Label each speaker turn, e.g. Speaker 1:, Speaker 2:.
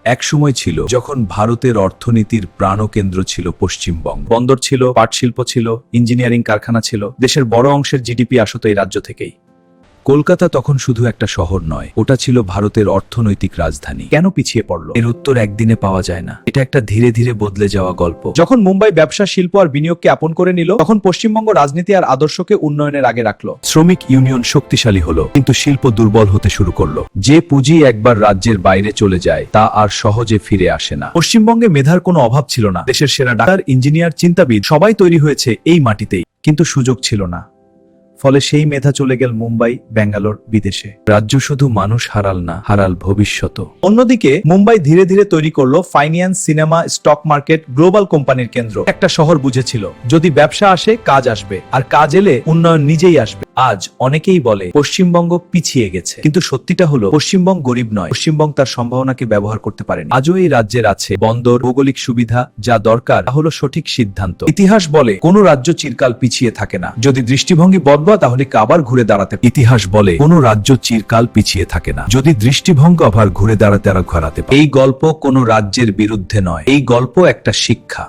Speaker 1: এক সময় ছিল যখন ভারতের অর্থনীতির প্রাণকেন্দ্র ছিল পশ্চিমবঙ্গ। বন্দর ছিল, পাট শিল্প ছিল, ইঞ্জিনিয়ারিং কারখানা ছিল। দেশের বড় অংশের জিডিপি আসতো এই রাজ্য থেকেই। কলকাতা তখন শুধু একটা শহর নয়, ওটা ছিল ভারতের অর্থনৈতিক রাজধানী। কেন পিছিয়ে পড়ল? এর উত্তর একদিনে পাওয়া যায় না। এটা একটা ধীরে ধীরে বদলে যাওয়া গল্প।
Speaker 2: যখন মুম্বাই ব্যবসা, শিল্প আর বিনিয়োগকে আপন করে নিল, তখন পশ্চিমবঙ্গ রাজনীতি আর আদর্শকে উন্নয়নের আগে রাখলো।
Speaker 1: শ্রমিক ইউনিয়ন শক্তিশালী হলো, কিন্তু শিল্প দুর্বল হতে শুরু করলো। যে পুঁজি একবার রাজ্যের বাইরে চলে যায় তা আর সহজে ফিরে আসে না।
Speaker 2: পশ্চিমবঙ্গে মেধার কোনো অভাব ছিল না। দেশের সেরা ডাক্তার, ইঞ্জিনিয়ার, চিন্তাবিদ সবাই তৈরি হয়েছে এই মাটিতেই, কিন্তু সুযোগ ছিল না। ফলে সেই মেধা চলে গেল মুম্বাই, ব্যাঙ্গালোর, বিদেশে।
Speaker 1: রাজ্য শুধু মানুষ হারাল না, হারাল ভবিষ্যৎ।
Speaker 2: অন্যদিকে মুম্বাই ধীরে ধীরে তৈরি করলো finance, cinema, stock market, global কোম্পানির কেন্দ্র। একটা শহর বুঝেছিল, যদি ব্যবসা আসে কাজ আসবে, আর কাজ এলে উন্নয়ন নিজেই আসবে। আজ অনেকেই বলে পশ্চিমবঙ্গ পিছিয়ে গেছে, কিন্তু সত্যিটা হলো পশ্চিমবঙ্গ গরিব নয়, পশ্চিমবঙ্গ তার সম্ভাবনাকে ব্যবহার করতে পারেনি।
Speaker 1: আজও এই রাজ্যের আছে বন্দর, ভৌগোলিক সুবিধা। যা দরকার তা হলো সঠিক সিদ্ধান্ত।
Speaker 2: ইতিহাস বলে কোনো রাজ্য চিরকাল পিছিয়ে থাকে না, যদি দৃষ্টিভঙ্গি বদলায় তাহলে আবার ঘুরে দাঁড়াতে।
Speaker 1: ইতিহাস বলে কোনো রাজ্য চিরকাল পিছিয়ে থাকে না, যদি দৃষ্টিভঙ্গ আবার ঘুরে দাঁড়াতে পারে।
Speaker 2: এই গল্প কোনো রাজ্যের বিরুদ্ধে নয়, এই গল্প একটা শিক্ষা।